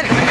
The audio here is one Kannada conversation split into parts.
ಸರಿ.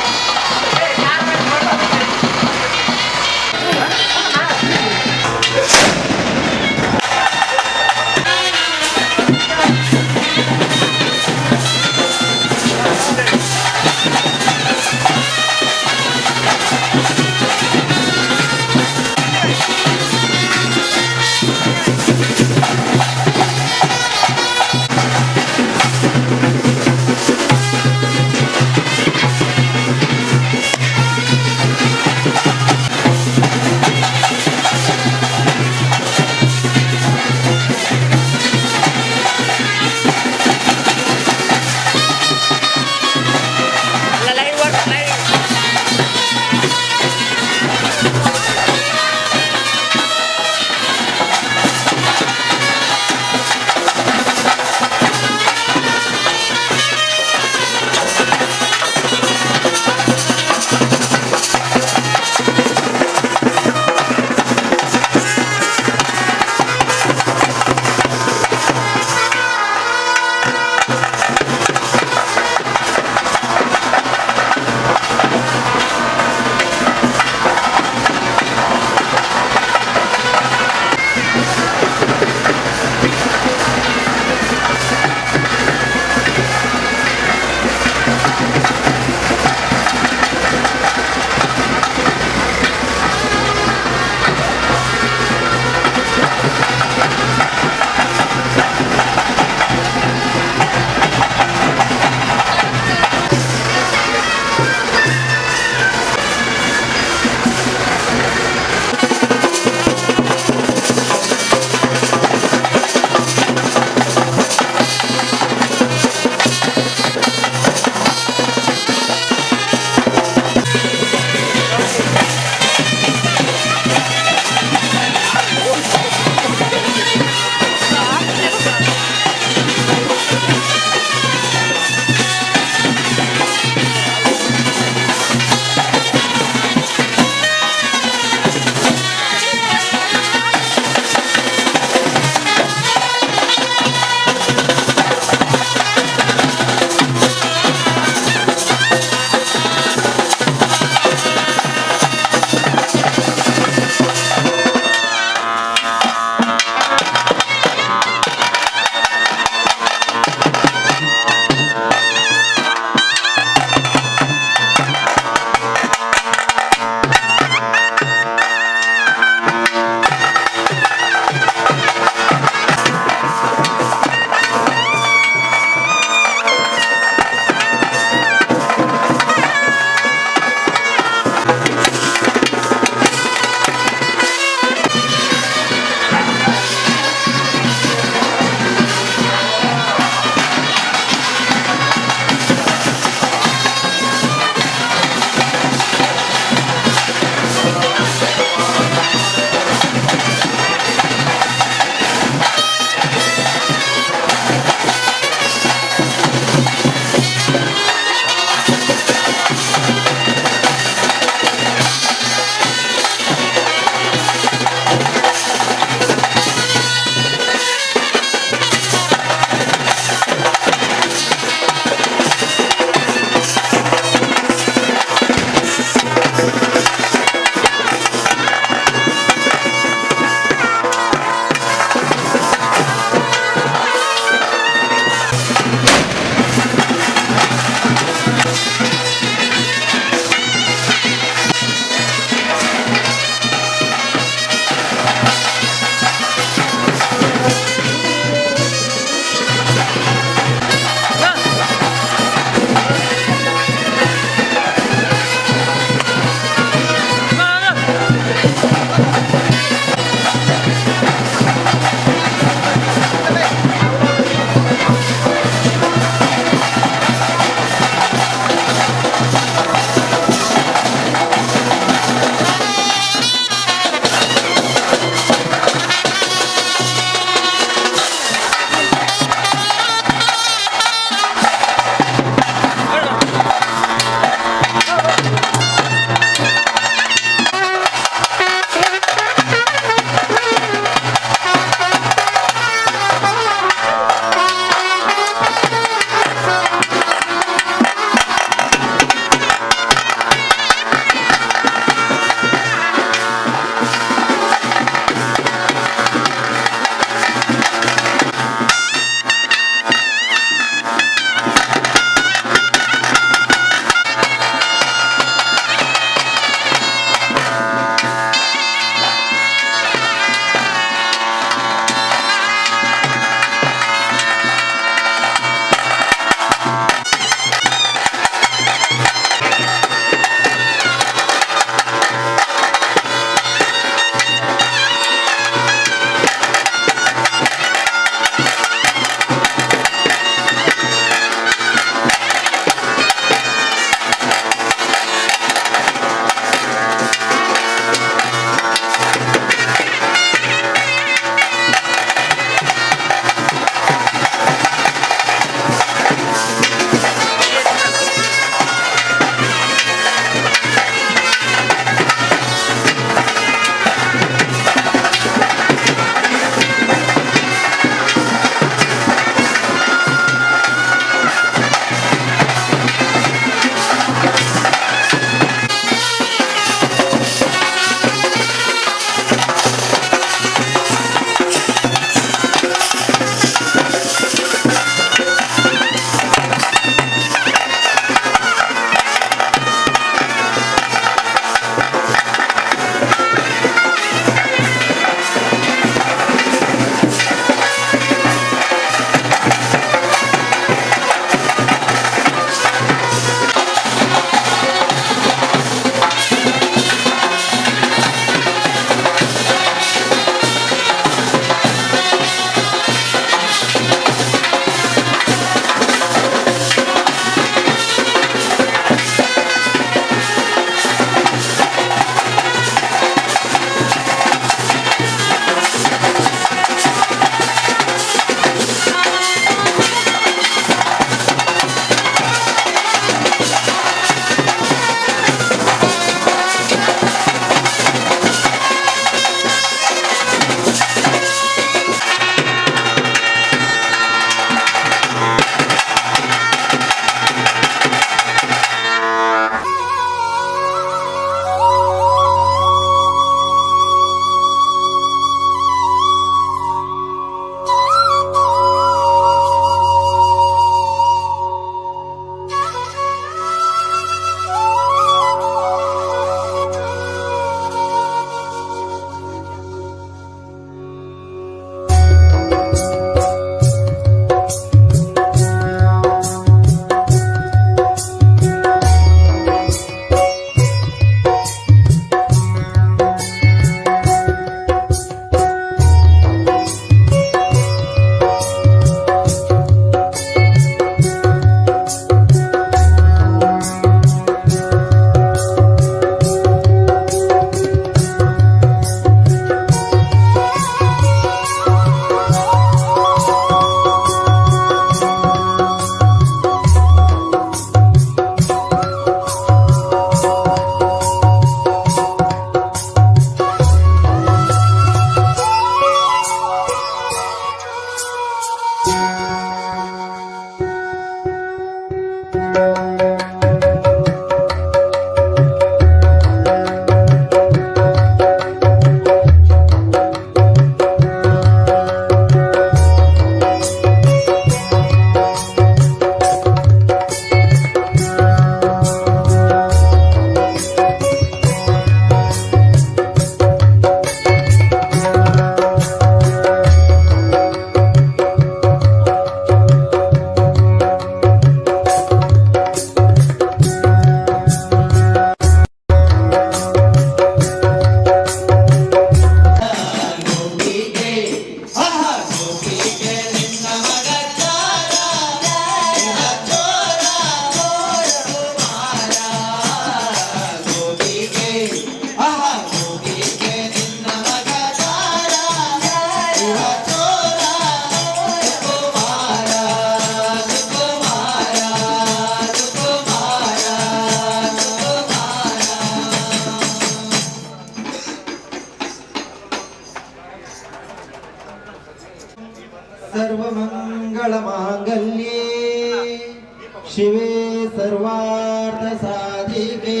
सर्वार्थसाधिके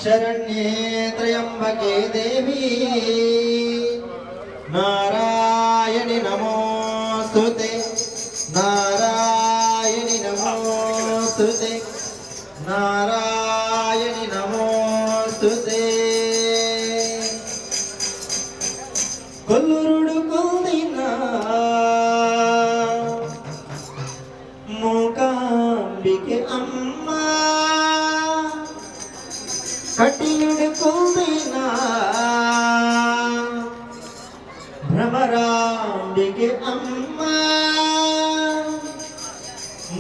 शरण्ये त्र्यम्बके देवी नारायणि नमोस्तुते नारायणि नमोस्तुते नारायणि नमोस्तुते కొల్లురుడు కుందిన మూకాంబికే అమ్మ కటియుడు కుందిన భ్రమరాంబికే అమ్మ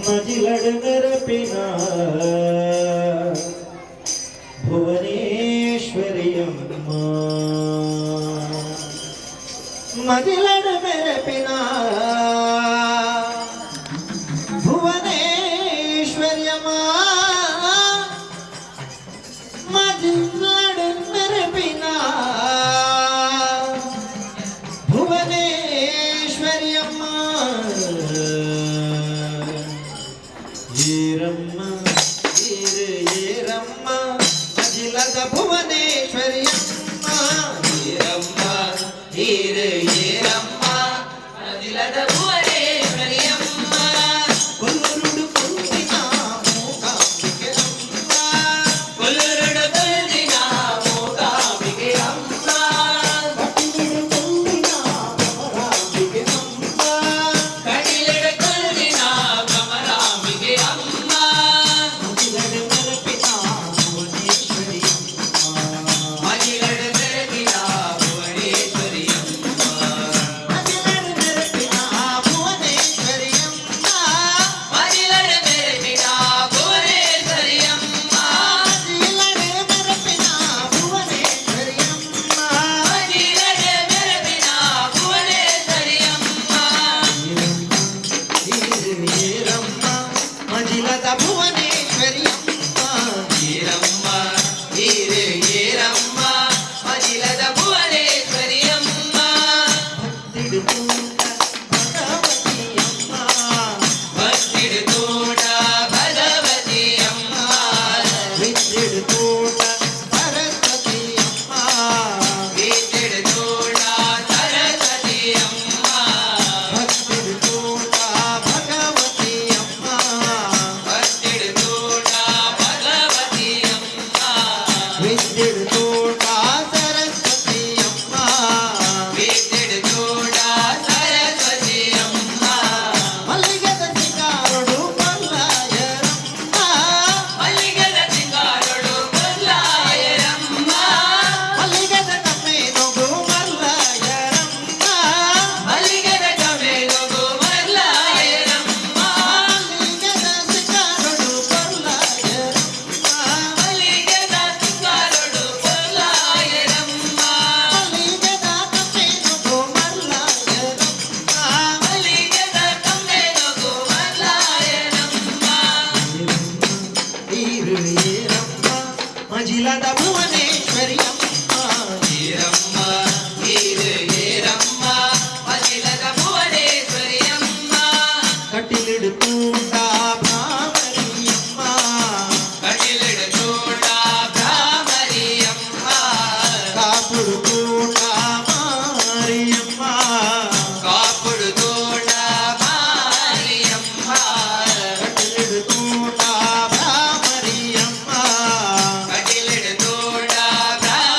మజిలడు నెరపిన భువనేశ్వరి అమ్మ మదిలడు మెరపిన భువనేశ్వర్యమా మదిలడు మెరపిన భువనేశ్వర్యమా ఏరమ్మ ఏరమ్మ మదిలద భువనేశ్వర్యమ్మ ఏరమ్మ ఏరే ఏరమ్మ మదిలద భువనేశ్వరి అమ్మ కొల్లురుడు కుందిన మూకాంబికే అమ్మ కొల్లురుడు కుందిన మూకాంబికే అమ్మ కటిలుడు కుందిన భ్రమరాంబికే అమ్మ కటిలుడు కుందిన భ్రమరాంబికే అమ్మ మదిలడు మెరపిన భువనేశ్వరి అమ్మ మదిలడు మెరపిన భువనేశ్వరి అమ్మ ఏరమ్మ ఏరే ఏరమ్మ మదిలద భువనేశ్వరి అమ్మ భక్తిడు తోట భగవతి అమ్మ భక్తిడు తోట భగవతి అమ్మ విద్యుడు తోట సరస్వతి అమ్మ విద్యుడు తోట సరస్వతి అమ్మ భక్తిడు తోట భగవతి అమ్మ విద్యుడు తోట సరస్వతి అమ్మ విద్యుడు తోట సరస్వతి అమ్మ మల్లిగద సింగారుడు కొల్లాయరమ్మ మల్లిగద సింగారుడు కొల్లాయరమ్మ మల్లిగద కమ్మేనుగు మల్లాయరమ్మ మల్లిగద కమ్మేనుగు మల్లాయరమ్మ మల్లిగద సింగారుడు కొల్లాయరమ్మ మల్లిగద సింగారుడు కొల్లాయరమ్మ మల్లిగద కమ్మేనుగు మల్లాయరమ్మ మల్లిగద కమ్మేనుగు మల్లాయరమ్మ ఈరు ఏరమ్మ మజిలద భువనేశ్వరి అమ్మ ఏరమ్మ ఈరు ఏరమ్మ మజిలద భువనేశ్వరి అమ్మ కటిలుడు తోట భ్రామరి అమ్మ కటిలుడు తోట భ్రామరి అమ్మ కాపుడు తోట మారియమ్మ కాపుడు తోట మారియమ్మ కటిలుడు తోట భ్రామరి అమ్మ కటిలుడు తోట భ్రామరి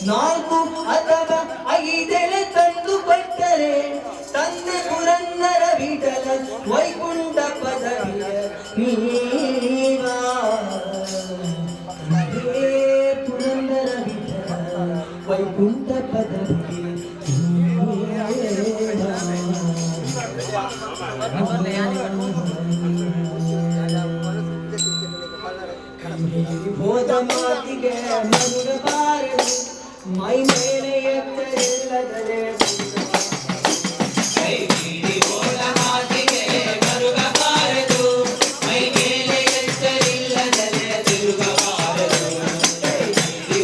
4 ಅಥವಾ 5 ತಂದು ಕೊಟ್ಟರೆ ತಂದೆ ಪುರಂದರ ವಿಠಲ ವೈಕುಂಠ ಪದವಿಯ ನೀವಾ ಪುರಂದರ ವಿಠಲ ವೈಕುಂಠ ಪದವಿಗೆ ಹೋದ ಮಾತಿಗೆ ಮರುಗಬಾರದು ಮೈ ಮೇಲೆ ಎತ್ತರಿಲ್ಲದರೆ ಹೋದ ಮಾತಿಗೆ ಮರುಗಬಾರದು ಮೈ ಮೇಲೆ ಎತ್ತರಿಲ್ಲದರೆ ತಿರುಗಬಾರದು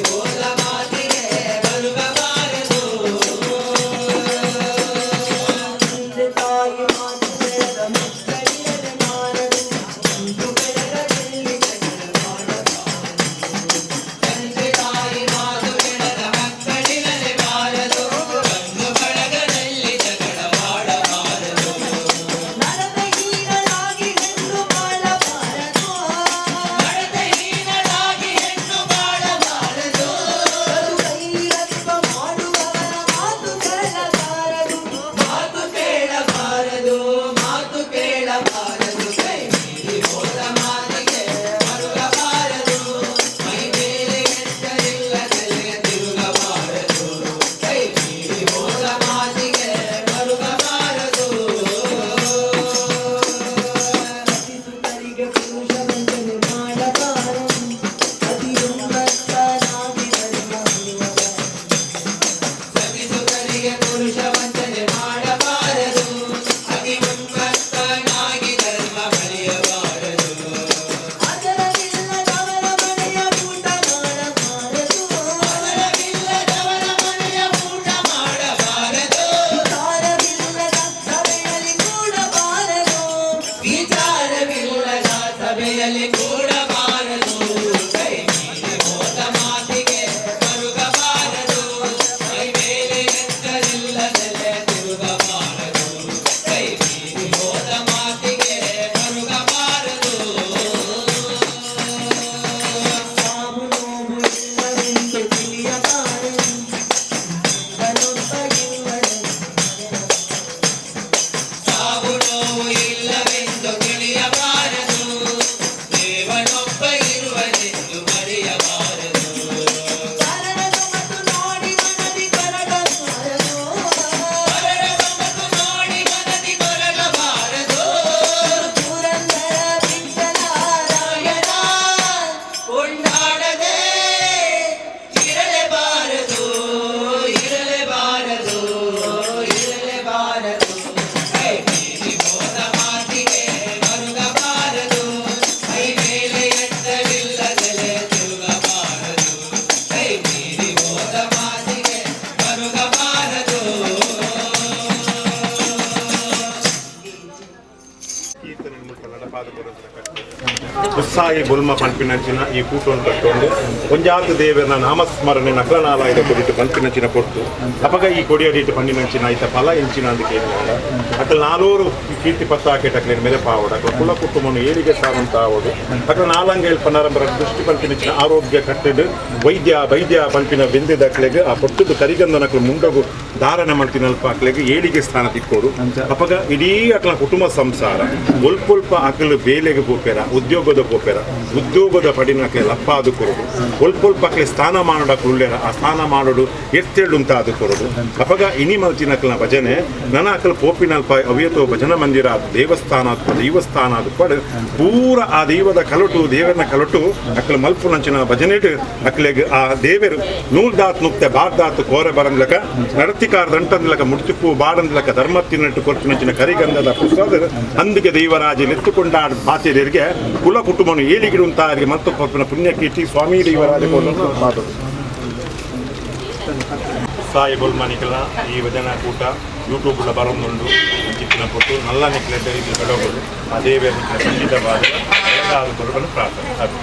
ಹೋದ ಮಾತಿಗೆ ಮರುಗಬಾರದು ತಂದೆ ತಾಯಿ ಮಾತು ಬೆಳೆದ ಮಕ್ಕಳಿರದೆ ಮಾಡದು ಅಂದು ಬೆಳಗದಲ್ಲಿ ತಂದೆ ತಾಯಿ ಮಾತು ಬೆಳೆದ ಮಕ್ಕಳಿರದೆ ಬಾರದು ಬಂಧು ಬಳಗದಲ್ಲಿ ಜಗಳ ಮಾಡಬಾರದು ನರದ ಹೀನಲಾಗಿ ಹೆಣ್ಣು ಬಾಳಬಾರದು ನಡೆದ ಹೀನಲಾಗಿ ಹೆಣ್ಣು ಬಾಳಬಾರದು ಕೈರಪ್ಪ ಮಾಡುವವರ ಮಾತು ಕೇಳಬಾರದು ಮಾತು ಕೇಳಬಾರದು ಮಾತು ಕೇಳಬಾರದು ಕೈ ಮೀರಿ ಹೋದ ಮಾತಿಗೆ ಮರುಗಬಾರದು ಮೈ ಮೇಲೆ ಎತ್ತರಿಲ್ಲದೆಲೆ ತಿರುಗಬಾರದು ಕೈ ಮೀರಿ ಹೋದ ಮಾತಿಗೆ ಮರುಗಬಾರದು ಸುತರಿಗೆ ಪುರುಷ ವಂಚನೆ ಮಾಡಬಾರದು ಅತಿಯುನ್ನತನಾಗಿ ಧರ್ಮ ಉಳಿಯುವವ ಸತಿಸುತರಿಗೆ ಪುರುಷ ವಂಚನೆ ಮಾಡಬಾರದು ಅತಿ ಉನ್ಮತ್ತನಾಗಿ ಧರ್ಮ ಕಲಿಯಬಾರದು ಅದರವಿಲ್ಲದವರ ಮನೆಯ ಊಟ ಮಾಡಬಾರದು ಅದರವಿಲ್ಲದವರ ಮನೆಯ ಊಟ ಮಾಡಬಾರದು ವಿಚಾರವಿಲ್ಲದ ಸಭೆಯಲ್ಲಿ ಕೂಡಬಾರದು ವಿಚಾರವಿಲ್ಲದ ಸಭೆಯಲ್ಲಿ ಕೂಡಬಾರದು ಕೈ ಮೀರಿ ಹೋದ ಮಾತಿಗೆ ಮರುಗಬಾರದು ಮೈ ಮೇಲೆ ಎತ್ತರಿಲ್ಲದೆಲೆ ತಿರುಗಬಾರದು ಕೈ ಮೀರಿ ಹೋದ ಮಾತಿಗೆ ಮರುಗಬಾರದು ಸಾವು ನೋವು ಇಲ್ಲವೆಂದು ತಿಳಿಯಬಾರದು ಇವನೊಬ್ಬ ಇವನೆಂದು ಸಾವು ನೋವು ಇಲ್ಲವೆಂದು ತಿಳಿಯಬಾರದು ದೇವನೊಬ್ಬ ಇರುವನೆಂದು ಮರೆಯಬಾರದು ಕಾರಣದ ಮತ್ತು ನೋಡಿ ಮನದಿ ಕೊರಗಬಾರದು ಪರರ ಗಮತು ನೋಡಿ ಮನದಿ ಕೊರಗಬಾರದು ಪುರಂದರ ವಿಠಲರಾಯಣ ಕೊಂಡಾಡದೆ ಇರಲೇಬಾರದು ಇರಲೇಬಾರದು ಇರಲೇಬಾರದು ಕೈ ಮೀರಿ ಹೋದ ಮಾತಿಗೆ ಮರುಗಬಾರದು ಮೈ ಮೇಲೆ ಎತ್ತರಿಲ್ಲದೆಲೆ ತಿರುಗಬಾರದು ಕೈ ಮೀರಿ ಹೋದ ಮಾತಿಗೆ ಮರುಗಬಾರದು ಉತ್ಸಾಹಿ ಬುಲ್ಮ ಪಂಪಿನಂಚಿನ ಈ ಕೂಟವನ್ನು ಕಟ್ಟೊಂಡು ಒಂಜಾತು ದೇವರ ನಾಮಸ್ಮರಣೆ ನಕಲನಾಲಾಯದ ಕೊಡಿಟ್ಟು ಪಂಪಿನಂಚಿನ ಕೊಟ್ಟು ಅಪಗ ಈ ಕೊಡಿಯಡಿಟ್ಟು ಪಂಡಿನಂಚಿನ ಐತ ಫಲ ಇಂಚಿನ ಅಂದು ಕೇಳಿದ ಅಕಲ್ 4 ಕೀರ್ತಿ ಪತ್ತಾಕೆಟಕ್ಲೆ ಮೇಲೆ ಪಾವಡ ಕುಲ ಕುಟುಂಬನು ಏಳಿಗೆ ಸಾವಂತ ಆವಡು ಅಕಲ್ 4 ಪನ್ನರಂಬರ ದೃಷ್ಟಿ ಪಂಪಿನಂಚಿನ ಆರೋಗ್ಯ ಕಟ್ಟಡು ವೈದ್ಯ ಪಂಪಿನ ಬೆಂದಿದಕ್ಲೆಗೆ ಆ ಪೊಟ್ಟದು ಕರಿಗಂದನಕ್ಲು ಮುಂಡಗು ಧಾರಣೆ ಮಾಡ್ತಿನಲ್ಪ ಅಕ್ಲೆಗೆ ಏಳಿಗೆ ಸ್ಥಾನ ತಿಕ್ಕೋಡು ಅಪಗ ಇಡೀ ಅಕ್ಲ ಕುಟುಂಬ ಸಂಸಾರ ಒಲ್ಪ ಅಕಲು ಬೇಲೆಗೆ ಪೋಪೆರ ಉದ್ಯೋಗದ ಪಡಿನಕ್ಲೆ ಲಪ್ಪಾದು ಕೊರೋದು ಒಲ್ಪ ಅಕ್ಲೆ ಸ್ನಾನ ಮಾಡೋಡಕ್ಕೆ ಉಳ್ಳೇರ ಆ ಸ್ನಾನ ಮಾಡೋಡು ಎತ್ತೇಳು ಅಂತ ಅದು ಕೊರೋದು ಅಪಗ ಇನಿ ಮಲ್ಚಿನಕ್ಲ ಭಜನೆ ನನ್ನ ಅಕಲ್ ಪೋಪಿನಲ್ಪ ಅವಿಯತೋ ಭಜನ ಮಂದಿರ ದೇವಸ್ಥಾನ ಅದು ಪಡ ಪೂರ ಆ ದೈವದ ಕಲಟು ದೇವರನ ಕಲಟು ಅಕ್ಲ ಮಲ್ಪು ನಂಚಿನ ಭಜನೆಟ್ ಅಕ್ಲೆಗೆ ಆ ದೇವರು ನೂಲ್ದಾತ್ ನುಕ್ತೆ ಬಾರ್ದಾತ್ ಕೋರೆ ಬರಂದ್ಲಕ ನಡತಿಕಾರ ದಂಟಂದ್ಲಕ ಮುಡ್ತಿಪ್ಪು ಬಾಡಂದ್ಲಕ ಧರ್ಮ ತಿನ್ನಟ್ಟು ಕೊಟ್ಟು ನಂಚಿನ ಕರಿಗಂಧದ ಪ್ರಸಾದ ಅಂದಿಗೆ ದೈವರಾಜ ಎತ್ತುಕೊಂಡಾಡ ಬಾತ್ಯರಿಗೆ ಕುಲ ಕುಟುಂಬನು ಏಳಿಗಿಡುವಂತ ಮತ್ತು ಕೊಪ್ಪಿನ ಪುಣ್ಯಕೀರ್ತಿ ಸ್ವಾಮಿ ದೈವರಾಜ ಮಾತು ಸಾಯಿ ಬೊಲ್ಮನಿಕಲ ಈ ವಚನ ಕೂಟ ಯೂಟ್ಯೂಬ್ಲ ಬರೋದುಂಡು ಚಿತ್ತಿನ ಕೊಟ್ಟು ನಲ್ಲ ನಿಕ್ಲೆಟ್ ಇದು ಕಡೋಗಳು ಅದೇ ಖಂಡಿತವಾದ ಪ್ರಾರ್ಥನೆ ಅದು